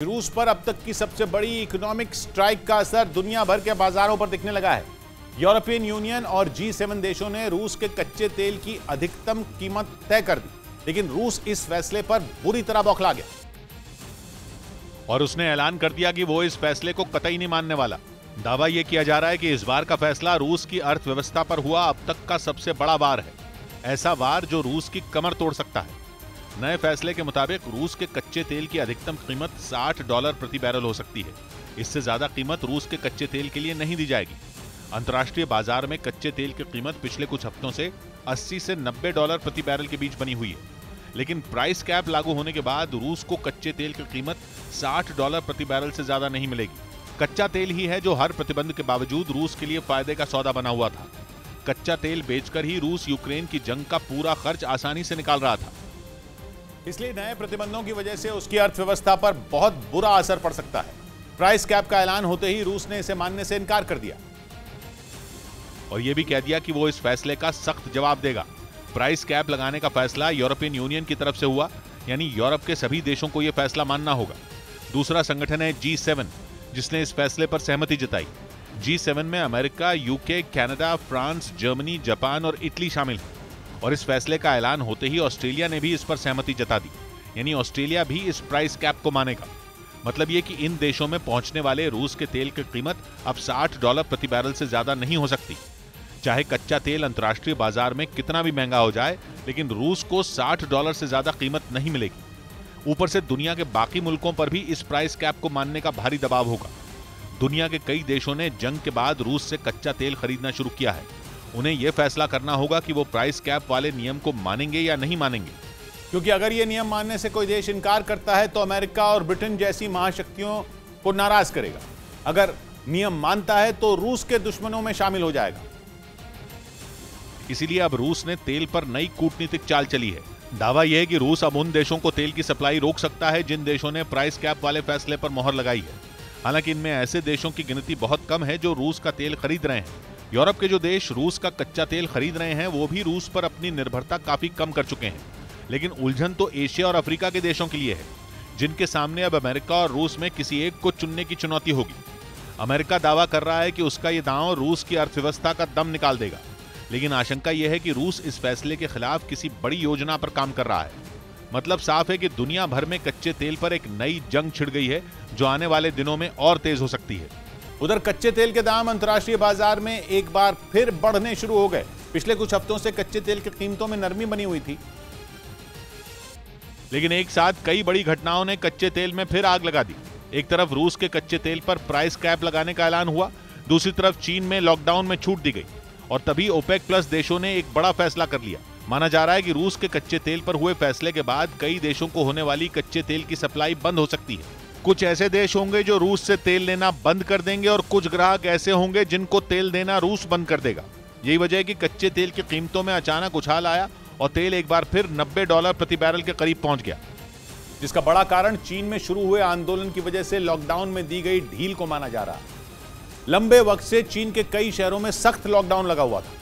रूस पर अब तक की सबसे बड़ी इकोनॉमिक स्ट्राइक का असर दुनिया भर के बाजारों पर दिखने लगा है। यूरोपियन यूनियन और G7 देशों ने रूस के कच्चे तेल की अधिकतम कीमत तय कर दी, लेकिन रूस इस फैसले पर बुरी तरह बौखला गया और उसने ऐलान कर दिया कि वो इस फैसले को कतई नहीं मानने वाला। दावा यह किया जा रहा है कि इस बार का फैसला रूस की अर्थव्यवस्था पर हुआ अब तक का सबसे बड़ा वार है, ऐसा वार जो रूस की कमर तोड़ सकता है। नए फैसले के मुताबिक रूस के कच्चे तेल की अधिकतम कीमत $60 प्रति बैरल हो सकती है। इससे ज्यादा कीमत रूस के कच्चे तेल के लिए नहीं दी जाएगी। अंतर्राष्ट्रीय बाजार में कच्चे तेल की कीमत पिछले कुछ हफ्तों से $80 से $90 प्रति बैरल के बीच बनी हुई है, लेकिन प्राइस कैप लागू होने के बाद रूस को कच्चे तेल की कीमत $60 प्रति बैरल से ज्यादा नहीं मिलेगी। कच्चा तेल ही है जो हर प्रतिबंध के बावजूद रूस के लिए फायदे का सौदा बना हुआ था। कच्चा तेल बेचकर ही रूस यूक्रेन की जंग का पूरा खर्च आसानी से निकाल रहा था, इसलिए नए प्रतिबंधों की वजह से उसकी अर्थव्यवस्था पर बहुत बुरा असर पड़ सकता है। प्राइस कैप का ऐलान होते ही रूस ने इसे मानने से इनकार कर दिया और यह भी कह दिया कि वो इस फैसले का सख्त जवाब देगा। प्राइस कैप लगाने का फैसला यूरोपियन यूनियन की तरफ से हुआ, यानी यूरोप के सभी देशों को यह फैसला मानना होगा। दूसरा संगठन है G7, जिसने इस फैसले पर सहमति जताई। G7 में America, UK, Canada, France, Germany, Japan और इटली शामिल है और इस फैसले का ऐलान होते ही ऑस्ट्रेलिया ने भी इस पर सहमति जता दी, यानी ऑस्ट्रेलिया भी इस प्राइस कैप को मानेगा। मतलब यह कि इन देशों में पहुंचने वाले रूस के तेल की कीमत अब $60 प्रति बैरल से ज्यादा नहीं हो सकती। चाहे कच्चा तेल अंतर्राष्ट्रीय बाजार में कितना भी महंगा हो जाए, लेकिन रूस को $60 से ज्यादा कीमत नहीं मिलेगी। ऊपर से दुनिया के बाकी मुल्कों पर भी इस प्राइस कैप को मानने का भारी दबाव होगा। दुनिया के कई देशों ने जंग के बाद रूस से कच्चा तेल खरीदना शुरू किया है। उन्हें यह फैसला करना होगा कि वो प्राइस कैप वाले नियम को मानेंगे या नहीं मानेंगे, क्योंकि अगर यह नियम मानने से कोई देश इनकार करता है तो अमेरिका और ब्रिटेन जैसी महाशक्तियों को नाराज करेगा। अगर नियम मानता है तो रूस के दुश्मनों में शामिल हो जाएगा। इसीलिए अब रूस ने तेल पर नई कूटनीतिक चाल चली है। दावा यह है कि रूस अब उन देशों को तेल की सप्लाई रोक सकता है जिन देशों ने प्राइस कैप वाले फैसले पर मोहर लगाई है। हालांकि इनमें ऐसे देशों की गिनती बहुत कम है जो रूस का तेल खरीद रहे हैं। यूरोप के जो देश रूस का कच्चा तेल खरीद रहे हैं वो भी रूस पर अपनी निर्भरता काफी कम कर चुके हैं, लेकिन उलझन तो एशिया और अफ्रीका के देशों के लिए है, जिनके सामने अब अमेरिका और रूस में किसी एक को चुनने की चुनौती होगी। अमेरिका दावा कर रहा है कि उसका ये दांव रूस की अर्थव्यवस्था का दम निकाल देगा, लेकिन आशंका यह है कि रूस इस फैसले के खिलाफ किसी बड़ी योजना पर काम कर रहा है। मतलब साफ है कि दुनिया भर में कच्चे तेल पर एक नई जंग छिड़ गई है जो आने वाले दिनों में और तेज हो सकती है। उधर कच्चे तेल के दाम अंतर्राष्ट्रीय बाजार में एक बार फिर बढ़ने शुरू हो गए। पिछले कुछ हफ्तों से कच्चे तेल की कीमतों में नरमी बनी हुई थी, लेकिन एक साथ कई बड़ी घटनाओं ने कच्चे तेल में फिर आग लगा दी। एक तरफ रूस के कच्चे तेल पर प्राइस कैप लगाने का ऐलान हुआ, दूसरी तरफ चीन में लॉकडाउन में छूट दी गई और तभी ओपेक प्लस देशों ने एक बड़ा फैसला कर लिया। माना जा रहा है कि रूस के कच्चे तेल पर हुए फैसले के बाद कई देशों को होने वाली कच्चे तेल की सप्लाई बंद हो सकती है। कुछ ऐसे देश होंगे जो रूस से तेल लेना बंद कर देंगे और कुछ ग्राहक ऐसे होंगे जिनको तेल देना रूस बंद कर देगा। यही वजह है कि कच्चे तेल की कीमतों में अचानक उछाल आया और तेल एक बार फिर $90 प्रति बैरल के करीब पहुंच गया, जिसका बड़ा कारण चीन में शुरू हुए आंदोलन की वजह से लॉकडाउन में दी गई ढील को माना जा रहा है। लंबे वक्त से चीन के कई शहरों में सख्त लॉकडाउन लगा हुआ था,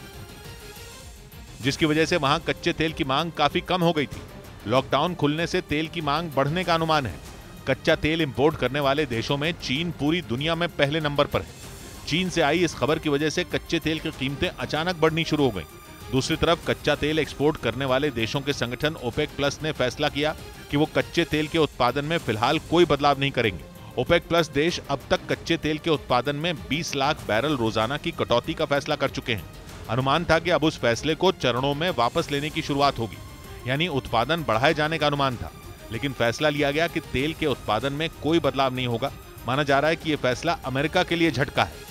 जिसकी वजह से वहां कच्चे तेल की मांग काफी कम हो गई थी। लॉकडाउन खुलने से तेल की मांग बढ़ने का अनुमान है। कच्चा तेल इंपोर्ट करने वाले देशों में चीन पूरी दुनिया में पहले नंबर पर है। चीन से आई इस खबर की वजह से कच्चे तेल की कीमतें अचानक बढ़नी शुरू हो गईं। दूसरी तरफ कच्चा तेल एक्सपोर्ट करने वाले देशों के संगठन ओपेक प्लस ने फैसला किया कि वो कच्चे तेल के उत्पादन में फिलहाल कोई बदलाव नहीं करेंगे। ओपेक प्लस देश अब तक कच्चे तेल के उत्पादन में 20 लाख बैरल रोजाना की कटौती का फैसला कर चुके हैं। अनुमान था कि अब उस फैसले को चरणों में वापस लेने की शुरुआत होगी, यानी उत्पादन बढ़ाए जाने का अनुमान था, लेकिन फैसला लिया गया कि तेल के उत्पादन में कोई बदलाव नहीं होगा। माना जा रहा है कि यह फैसला अमेरिका के लिए झटका है।